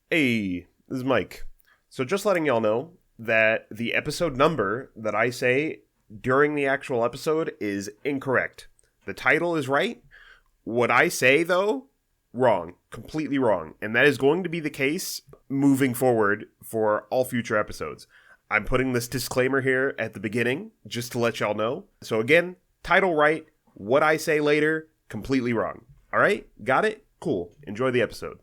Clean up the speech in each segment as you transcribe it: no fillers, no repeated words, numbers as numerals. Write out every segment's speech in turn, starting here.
Hey, this is Mike. So just letting y'all know that the episode number that I say during the actual episode is incorrect. The title is right. What I say, though, wrong. Completely wrong. And that is going to be the case moving forward for all future episodes. I'm putting this disclaimer here at the beginning just to let y'all know. So again, title right. What I say later, completely wrong. All right? Got it? Cool. Enjoy the episode.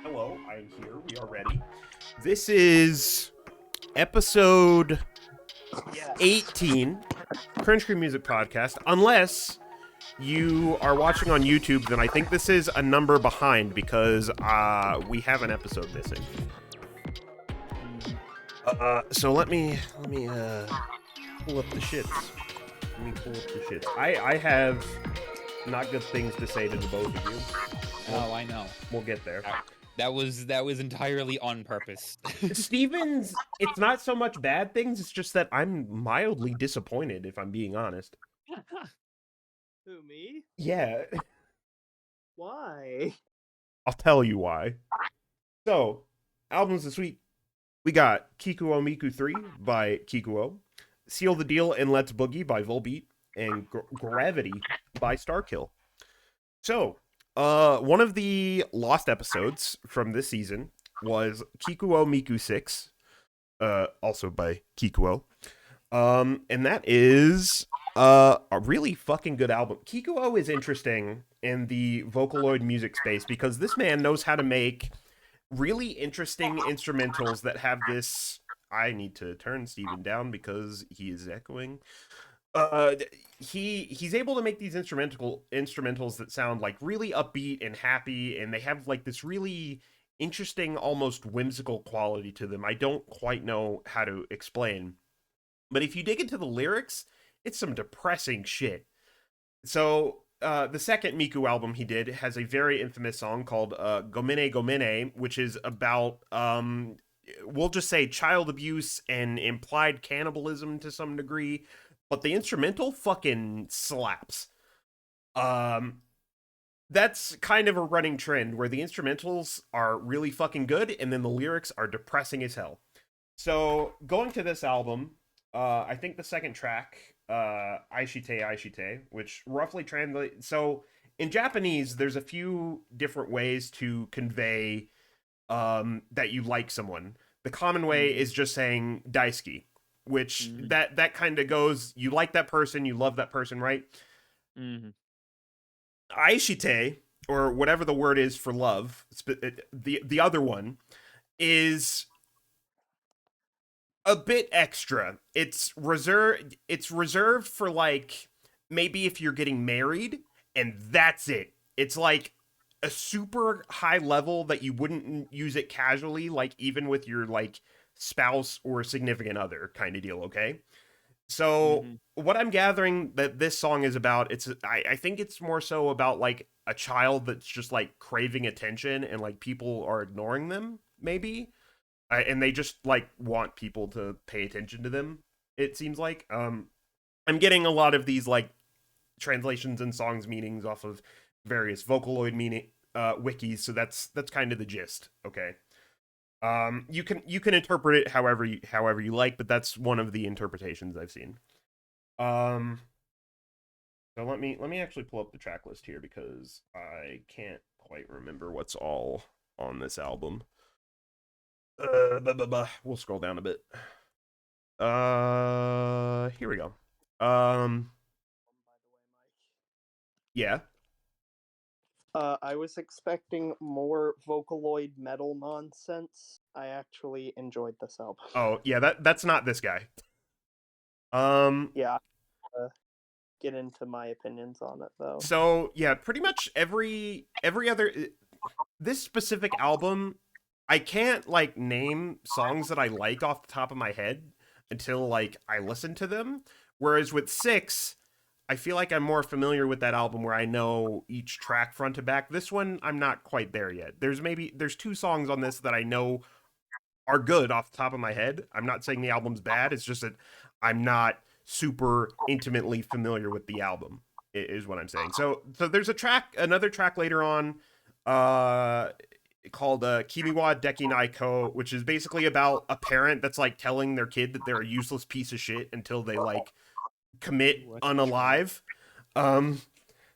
Hello, I am here. We are ready. This is episode Yes. 18, Cringe Music Podcast. Unless you are watching on YouTube, then I think this is a number behind because we have an episode missing. So let me pull up the shits. I have not good things to say to the both of you. Oh, I know. We'll get there. That was entirely on purpose. Stevens, it's not so much bad things, it's just that I'm mildly disappointed, if I'm being honest. Who, me? Yeah, Why? I'll tell you why. So, albums this week, we got Kikuo Miku 3 by Kikuo, Seal the Deal and Let's Boogie by Volbeat, and Gravity by Starkill. So, one of the lost episodes from this season was Kikuo Miku 6, also by Kikuo. And that is a really fucking good album. Kikuo is interesting in the Vocaloid music space because this man knows how to make really interesting instrumentals that have this. I need to turn Steven down because he is echoing. He's able to make these instrumentals that sound like really upbeat and happy, and they have like this really interesting, almost whimsical quality to them. I don't quite know how to explain, but if you dig into the lyrics, it's some depressing shit. So the second Miku album he did has a very infamous song called Gomine Gomine, which is about we'll just say child abuse and implied cannibalism to some degree, but the instrumental fucking slaps. That's kind of a running trend where the instrumentals are really fucking good and then the lyrics are depressing as hell. So going to this album, I think the second track, Aishite Aishite, which roughly translates. So in Japanese, there's a few different ways to convey that you like someone. The common way is just saying daisuki, which that kind of goes, you like that person, you love that person, right? Mm-hmm. Aishite, or whatever the word is for love, the other one is a bit extra. It's reserved for like maybe if you're getting married and that's it. It's like a super high level that you wouldn't use it casually, like even with your like spouse or significant other kind of deal, okay? So what I'm gathering that this song is about, I think it's more so about like a child that's just like craving attention and like people are ignoring them, maybe. And they just like want people to pay attention to them, it seems like. I'm getting a lot of these like translations and songs meanings off of various Vocaloid meaning wikis, so that's kind of the gist, okay? You can interpret it however you like, but that's one of the interpretations I've seen. Um, so let me actually pull up the track list here because I can't quite remember what's all on this album. We'll scroll down a bit. Here we go. Yeah. I was expecting more Vocaloid metal nonsense. I actually enjoyed this album. Oh, yeah, that's not this guy. Yeah, get into my opinions on it though. So yeah, pretty much every other this specific album, I can't like name songs that I like off the top of my head until like I listen to them. Whereas with 6, I feel like I'm more familiar with that album where I know each track front to back. This one, I'm not quite there yet. There's two songs on this that I know are good off the top of my head. I'm not saying the album's bad. It's just that I'm not super intimately familiar with the album, is what I'm saying. So there's another track later on, uh, called Kimiwa Deki Naiko, which is basically about a parent that's like telling their kid that they're a useless piece of shit until they like commit What a track. unalive. Um,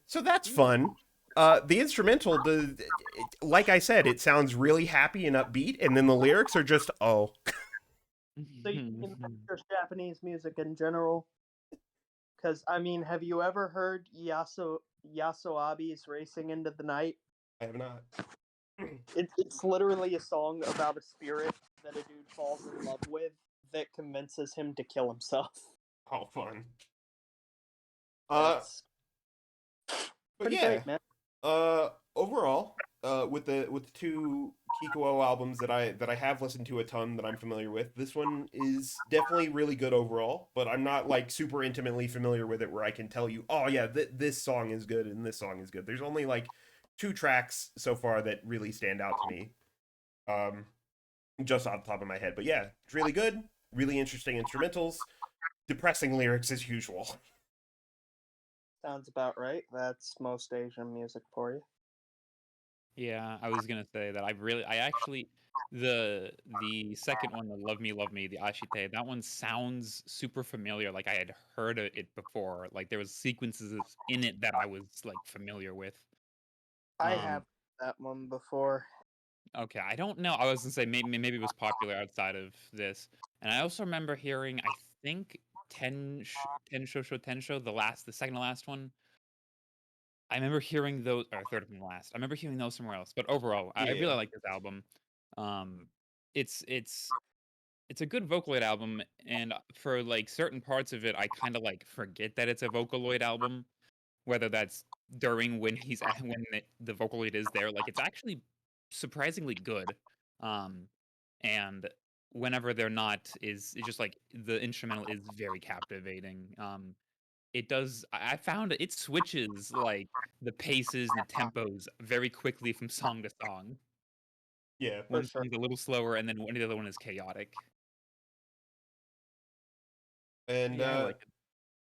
so that's fun. The instrumental, like I said, it sounds really happy and upbeat, and then the lyrics are just oh. So you mean just Japanese music in general? Because I mean, have you ever heard Yasoabi's "Racing into the Night"? I have not. It's literally a song about a spirit that a dude falls in love with that convinces him to kill himself. Oh, fun. Uh, That's but pretty yeah. great, man. Overall, with the two Kikuo albums that I have listened to a ton that I'm familiar with, this one is definitely really good overall. But I'm not like super intimately familiar with it where I can tell you, oh yeah, this song is good and this song is good. There's only like two tracks so far that really stand out to me, um, just off the top of my head. But yeah, it's really good, really interesting instrumentals, depressing lyrics as usual. Sounds about right. That's most Asian music for you. Yeah, I was gonna say that I actually the second one, the Love Me, the Ashite, that one sounds super familiar. Like I had heard it before. Like there was sequences in it that I was like familiar with. I Um, have that one before. okay, I don't know. I was gonna say maybe it was popular outside of this, and I also remember hearing. I think Tensho, the second to last one. I remember hearing those, or third from last. I remember hearing those somewhere else. But overall, I really Yeah, like this album. Um, it's it's it's a good Vocaloid album, and for like certain parts of it, I kind of like forget that it's a Vocaloid album. Whether that's during when when the Vocaloid is there, like it's actually surprisingly good. Um, and whenever they're not, is it's just like the instrumental is very captivating. It does I found it switches, like, the paces and the tempos very quickly from song to song. yeah, For One sure. song's a little slower, and then the other one is chaotic. and Yeah, I like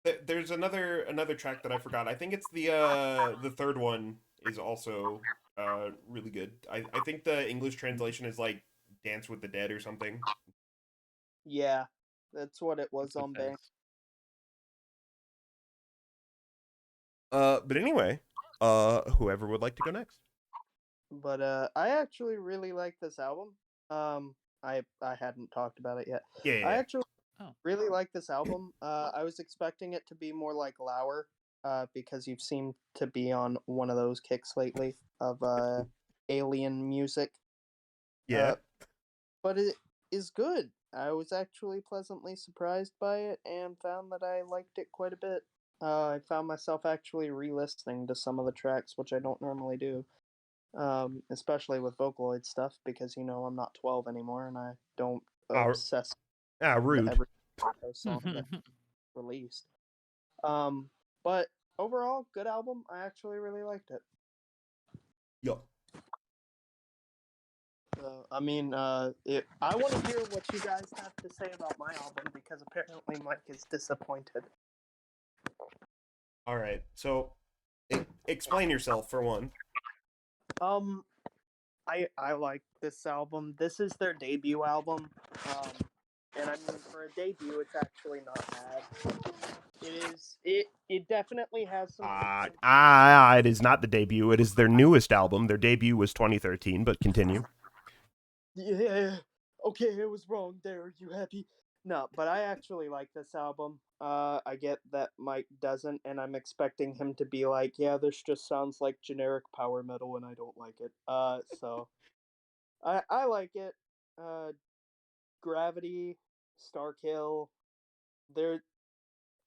it. there's another track that I forgot. I think it's the third one is also really good. I think the English translation is like Dance with the Dead or something. Yeah, that's what it was That's what on it Bang. says. But anyway, whoever would like to go next? But I actually really like this album. I hadn't talked about it yet. Yeah, I yeah, actually Oh. really like this album. I was expecting it to be more like Lauer, because you've seemed to be on one of those kicks lately of alien music. yeah. Uh, but it is good. I was actually pleasantly surprised by it and found that I liked it quite a bit. I found myself actually re-listening to some of the tracks, which I don't normally do, especially with Vocaloid stuff, because I'm not 12 anymore and I don't Ah, obsess to rude. every song that released. Um, but overall, good album. I actually really liked it. Yo. I mean, I want to hear what you guys have to say about my album because apparently Mike is disappointed. All right. So, explain yourself for one. Um, I like this album. This is their debut album. Um, and I mean, for a debut, it's actually not bad. It definitely has some. It is not the debut. It is their newest album. Their debut was 2013, but continue. Yeah. Okay, I was wrong there. You happy? No, but I actually like this album. I get that Mike doesn't, and I'm expecting him to be like, yeah, this just sounds like generic power metal, and I don't like it. So I like it. Uh, Gravity, Starkill, they're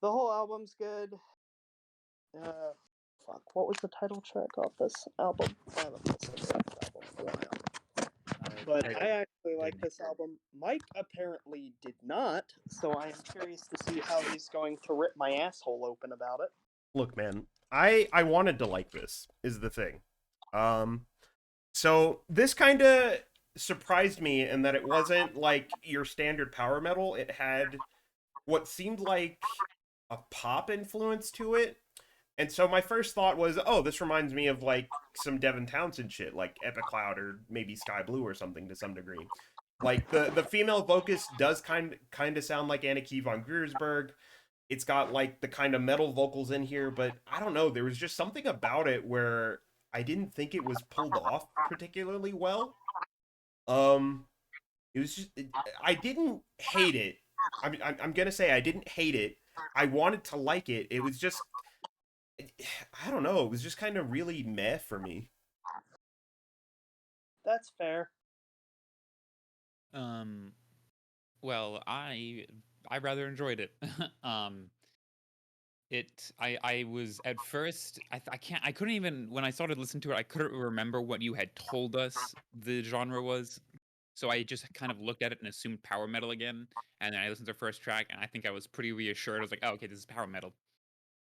the whole album's good. Uh, fuck, what was the title track off this album? I haven't listened to this album in a while. But I actually like this album. Mike apparently did not, so I am curious to see how he's going to rip my asshole open about it. Look, man, I wanted to like this is the thing. So this kind of surprised me in that it wasn't like your standard power metal. It had what seemed like a pop influence to it. And so my first thought was, oh, this reminds me of like some Devin Townsend shit, like Epic Cloud or maybe Sky Blue or something to some degree. Like the female vocalist does kind of sound like Anna von Griersberg. It's got like the kind of metal vocals in here, but I don't know. There was just something about it where I didn't think it was pulled off particularly well. Um, it was just I didn't hate it. I'm gonna say I didn't hate it. I wanted to like it. It was just I don't know. It was just kind of really meh for me. That's fair. Um, well, I rather enjoyed it. um, I was at first I couldn't even when I started listening to it I couldn't remember what you had told us the genre was. So I just kind of looked at it and assumed power metal again. And then I listened to the first track and I think I was pretty reassured. I was like, oh, okay, this is power metal.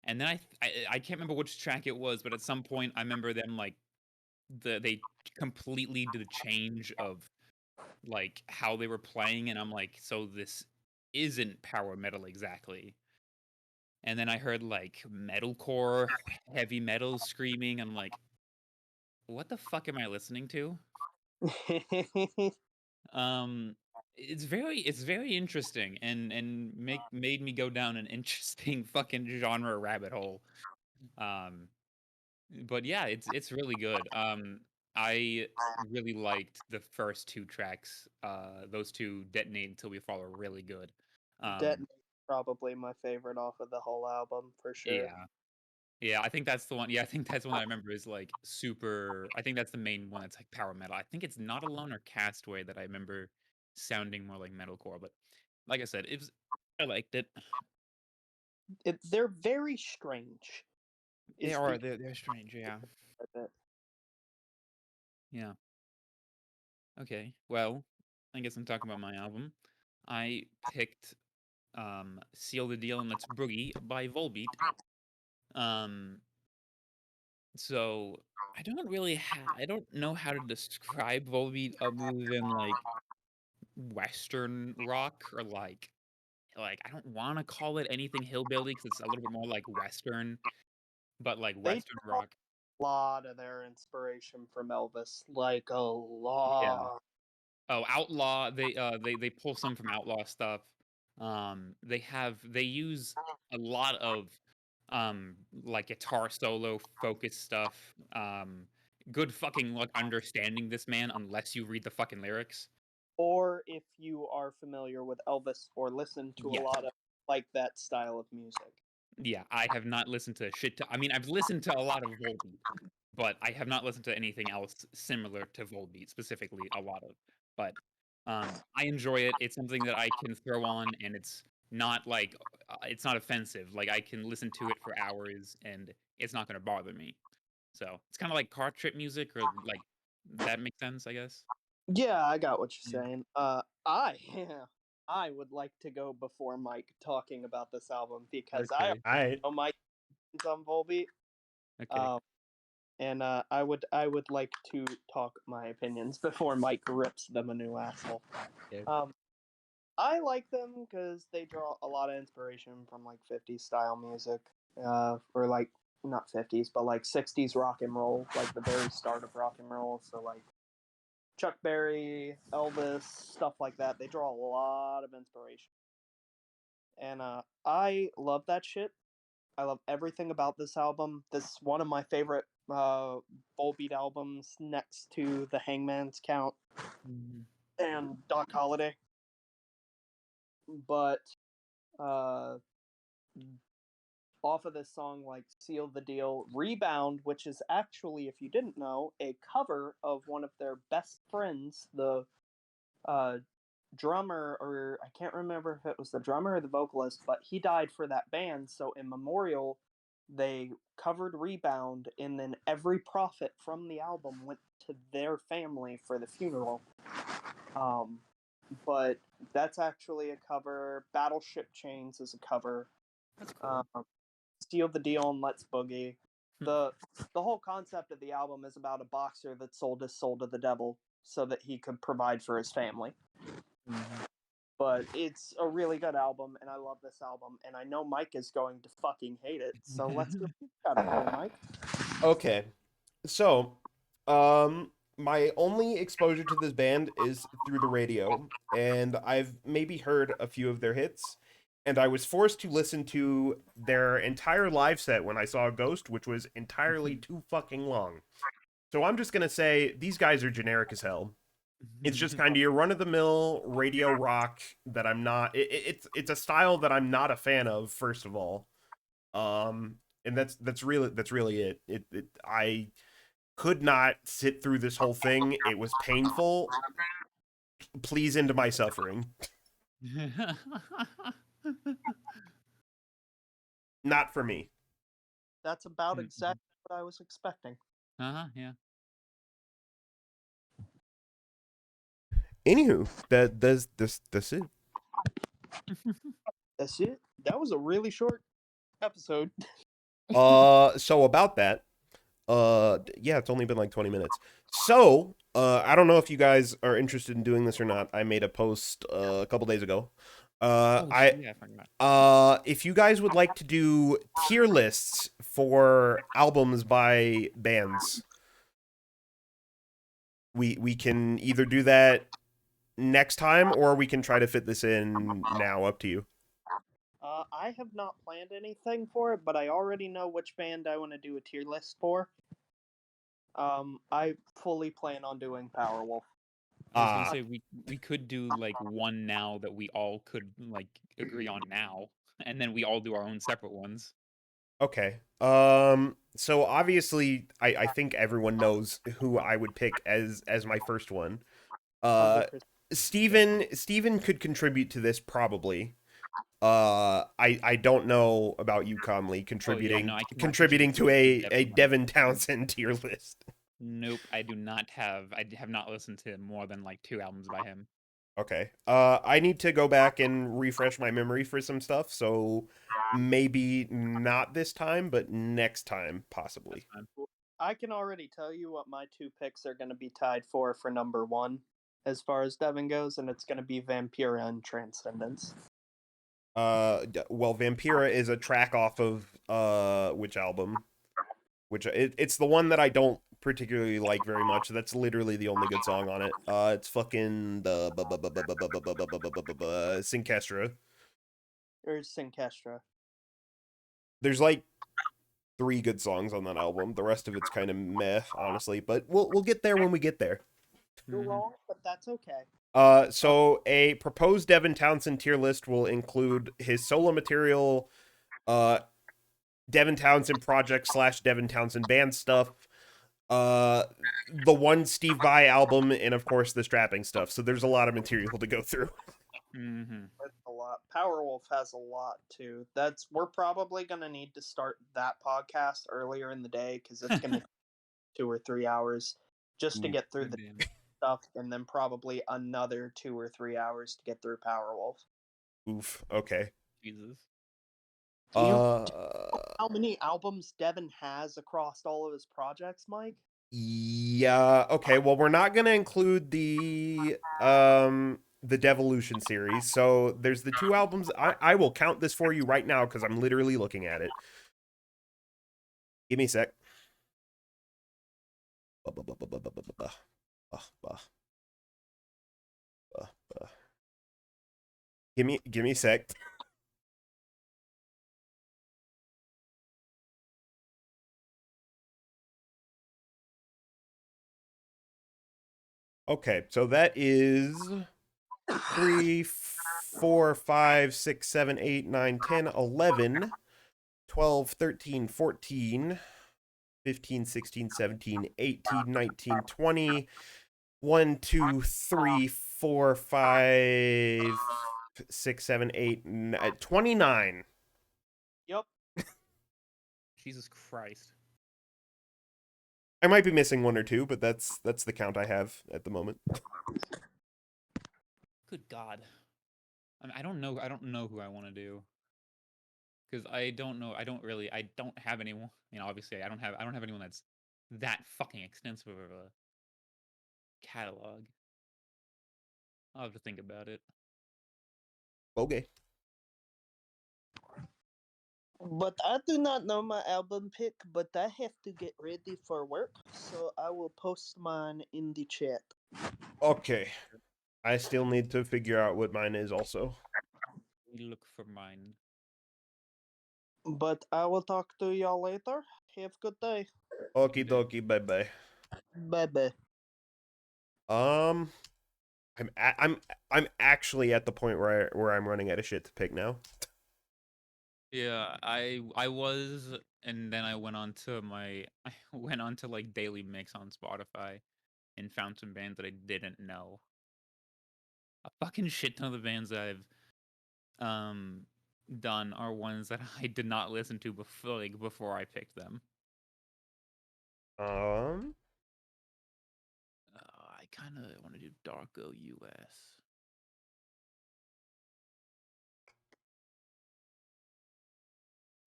And then I can't remember which track it was, but at some point I remember them like they completely did a change of like how they were playing, and I'm like, so this isn't power metal exactly. And then I heard like metalcore, heavy metal screaming. I'm like, what the fuck am I listening to? Um, it's very interesting and made me go down an interesting fucking genre rabbit hole. Um, but yeah, it's really good. I really liked the first two tracks. Those two, Detonate Until We Fall, are really good. Um, Detonate probably my favorite off of the whole album for sure. yeah. Yeah, I think that's the one. Yeah, I think that's the one I remember is like super. I think that's the main one that's like power metal. I think it's Not Alone or Castaway that I remember sounding more like metalcore. But like I said, I liked it. They're very strange. They Is are the they're strange. Yeah, of it. yeah. Okay. Well, I guess I'm talking about my album. I picked Seal the Deal and Let's Boogie by Volbeat. Um, so I don't know how to describe Volbeat other than like Western rock or like I don't want to call it anything hillbilly because it's a little bit more like Western, but like They Western draw rock. a lot of their inspiration from Elvis, like a Yeah. lot. Oh, Outlaw. They pull some from Outlaw stuff. They use a lot of like guitar solo focused stuff. Good fucking luck understanding this man unless you read the fucking lyrics. Or if you are familiar with Elvis or listen to a Yeah. lot of like that style of music. Yeah, I have not listened to shit. I mean, I've listened to a lot of Volbeat, but I have not listened to anything else similar to Volbeat, specifically a lot of. But I enjoy it. It's something that I can throw on, and it's not offensive. Like I can listen to it for hours, and it's not going to bother me. So it's kind of like car trip music, or like that makes sense, I guess. Yeah, I got what Yeah. you're saying. I would like to go before Mike talking about this album because I Okay. All right. know Mike is on Volbeat. Okay. Um, and I would like to talk my opinions before Mike rips them a new asshole. Yeah. Um, I like them because they draw a lot of inspiration from like 50s style music, or like not 50s, but like 60s rock and roll, like the very start of rock and roll. So like Chuck Berry, Elvis, stuff like that. They draw a lot of inspiration, and I love that shit. I love everything about this album. This is one of my favorite Volbeat albums, next to The Hangman's Count Mhm. and Doc Holliday. But uh, off of this song, like Seal the Deal, Rebound, which is actually, if you didn't know, a cover of one of their best friends, the uh, drummer, or I can't remember if it was the drummer or the vocalist, but he died for that band. So in memorial, they covered Rebound, and then every profit from the album went to their family for the funeral. Um, but that's actually a cover. Battleship Chains is a cover. That's cool. seal the deal and let's boogie. The whole concept of the album is about a boxer that sold his soul to the devil so that he could provide for his family. Mhm. But it's a really good album, and I love this album, and I know Mike is going to fucking hate it. So let's go out of here, Mike. Okay. So, my only exposure to this band is through the radio, and I've maybe heard a few of their hits, and I was forced to listen to their entire live set when I saw Ghost, which was entirely too fucking long. So I'm just gonna say these guys are generic as hell. It's just kind of your run of the mill radio rock that I'm not. It's a style that I'm not a fan of. First of all, and that's really it. I could not sit through this whole thing. It was painful. Please into my suffering. Not for me. That's about exactly what I was expecting. Yeah. Anywho, that's it. That's it. That was a really short episode. So about that, yeah, it's only been like 20 minutes. So, I don't know if you guys are interested in doing this or not. I made a post a couple days ago. Oh, I yeah, I forgot. if you guys would like to do tier lists for albums by bands, we can either do that next time or we can try to fit this in now. Up to you. I have not planned anything for it, but I already know which band I want to do a tier list for. I fully plan on doing Powerwolf. I was gonna say we could do like one now that we all could like agree on now, and then we all do our own separate ones. Okay. So obviously, I think everyone knows who I would pick as my first one. Uh, 100%. Steven could contribute to this probably. I don't know about you, Comley, contributing I cannot contributing contribute to to a Devin. Devin Townsend tier list. Nope, I do not have. I have not listened to more than like 2 albums by him. Okay. I need to go back and refresh my memory for some stuff, so maybe not this time, but next time possibly. I can already tell you what my 2 picks are going to be tied for number 1 as far as Devin goes, and it's going to be Vampira and Transcendence. Well, Vampira is a track off of which album? It's the one that I don't particularly like very much. That's literally the only good song on it. It's fucking the Synkestra. Or Synkestra. There's like 3 good songs on that album. The rest of it's kind of meh, honestly. But we'll get there when we get there. You're wrong, but that's okay. So a proposed Devin Townsend tier list will include his solo material, Devin Townsend project / Devin Townsend band stuff, the one Steve Vai album, and of course the strapping stuff. So there's a lot of material to go through. That's a lot. Powerwolf has a lot too. We're probably gonna need to start that podcast earlier in the day because it's gonna 2 or 3 hours just to get through the stuff, and then probably another 2 or 3 hours to get through Powerwolf. Oof. Okay. Jesus. Do you know how many albums Devin has across all of his projects, Mike? Yeah. Okay. Well, we're not gonna include the Devolution series. So there's the 2 albums. I will count this for you right now because I'm literally looking at it. Give me a sec. Give me a sec. Okay, so that is 3, 4, 5, 6, 7, 8, 9, 10, 11, 12, 13, 14, 15, 16, 17, 18, 19, 20, 1, 2, 3, 4, 5, 6, 7, 8, 29. Yep. Jesus Christ. I might be missing 1 or 2, but that's the count I have at the moment. Good God. I don't know who I want to do. because I don't know. I don't have anyone. Obviously, I don't have anyone that's that fucking extensive of a catalog. I'll have to think about it. Okay. But I do not know my album pick, but I have to get ready for work, so I will post mine in the chat. Okay. I still need to figure out what mine is also. We look for mine. But I will talk to y'all later. Have a good day. Okie dokie, bye bye. Bye bye. Um, I'm actually at the point where I'm running out of shit to pick now. Yeah, I was, and then I went on to I went on to like Daily Mix on Spotify, and found some bands that I didn't know. A fucking shit ton of the bands that I've done are ones that I did not listen to before I picked them. Um, I kind of want to do Darko US.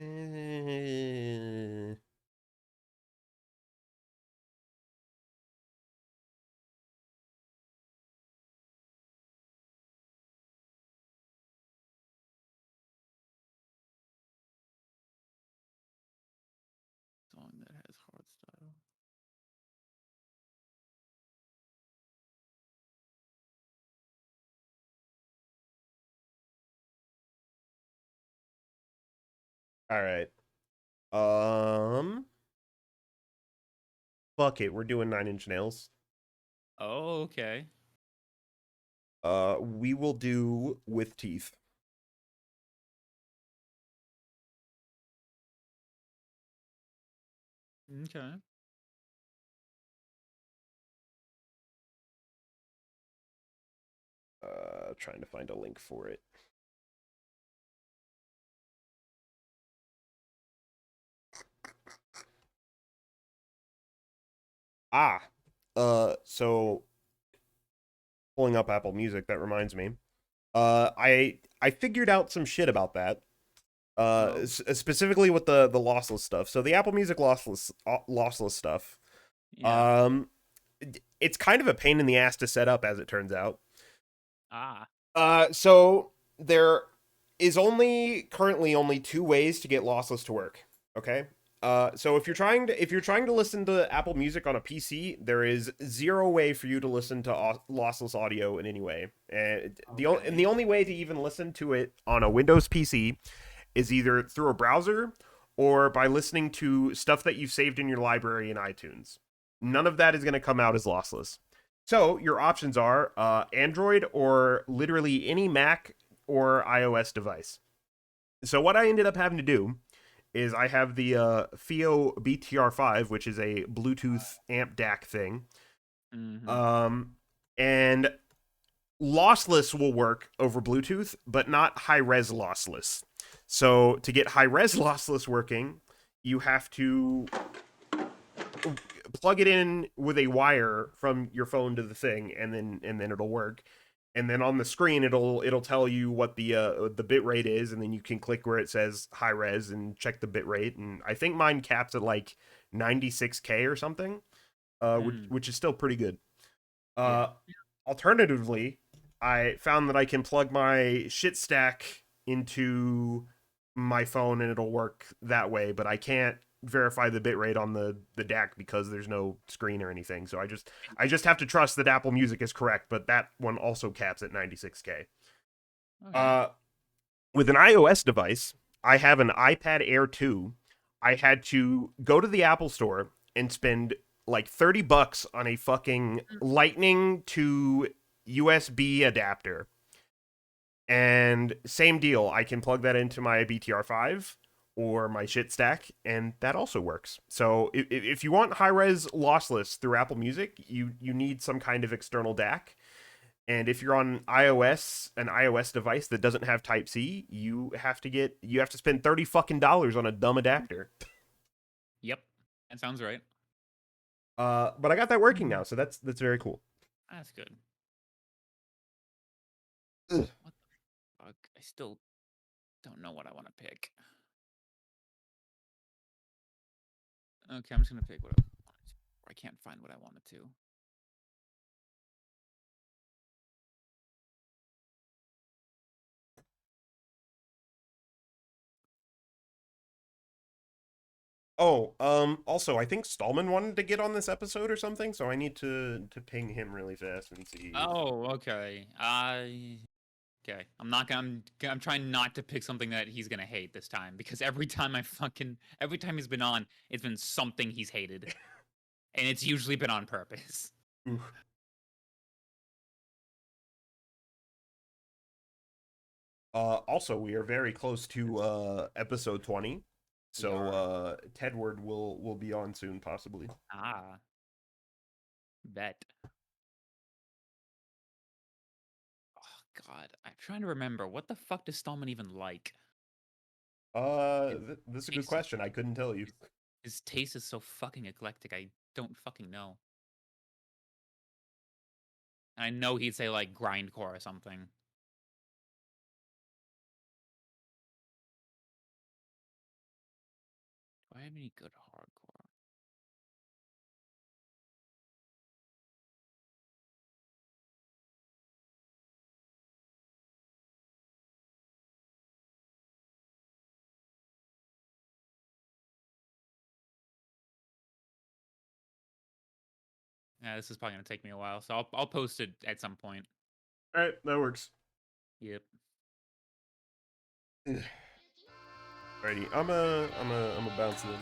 eh, Song that has hard style. all right. Fuck it, we're doing 9 Inch Nails. Oh, okay. We will do With Teeth. Okay. Trying to find a link for it. Ah, so pulling up Apple Music, that reminds me. I figured out some shit about that. Oh, Specifically with the lossless stuff. So the Apple Music lossless stuff. yeah. Um, it's kind of a pain in the ass to set up, as it turns out. Ah. So there is currently only 2 ways to get lossless to work. Okay. So if you're trying to listen to Apple Music on a PC, there is 0 way for you to listen to lossless audio in any way. And the only way to even listen to it on a Windows PC is either through a browser or by listening to stuff that you've saved in your library in iTunes. None of that is going to come out as lossless. So your options are Android or literally any Mac or iOS device. So what I ended up having to do is I have the FIO BTR5, which is a Bluetooth amp DAC thing. Mm-hmm. And lossless will work over Bluetooth, but not high res lossless. So to get high res lossless working, you have to plug it in with a wire from your phone to the thing, and then it'll work. And then on the screen, it'll tell you what the bit rate is, and then you can click where it says high res and check the bit rate. And I think mine caps at like 96K or something, which is still pretty good. Yeah. Alternatively, I found that I can plug my shit stack into my phone and it'll work that way, but I can't verify the bitrate on the DAC because there's no screen or anything. So I just have to trust that Apple Music is correct, but that one also caps at 96K. Okay. With an iOS device, I have an iPad Air 2. I had to go to the Apple Store and spend like $30 on a fucking Lightning to USB adapter. And same deal, I can plug that into my BTR5 or my shit stack, and that also works. So if you want high res lossless through Apple Music, you need some kind of external DAC. And if you're on an iOS device that doesn't have Type C, you have to spend 30 fucking dollars on a dumb adapter. Yep. That sounds right. But I got that working now, so that's very cool. That's good. Ugh. What the fuck? I still don't know what I want to pick. Okay, I'm just gonna pick what I wanted to. I can't find what I wanted to. Oh, also, I think Stallman wanted to get on this episode or something, so I need to ping him really fast and see. Oh, okay. Okay. I'm trying not to pick something that he's gonna hate this time because every time he's been on, it's been something he's hated, and it's usually been on purpose. Oof. Also, we are very close to episode 20, so Tedward will be on soon, possibly. Ah, bet. Oh God, I'm trying to remember what the fuck does Stallman even like. This is a good question. I couldn't tell you. His taste is so fucking eclectic. I don't fucking know. I know he'd say like grindcore or something. Do I have any good hardcore? Yeah, this is probably gonna take me a while, so I'll post it at some point. All right, that works. Yep. Alrighty, I'm a bounce then.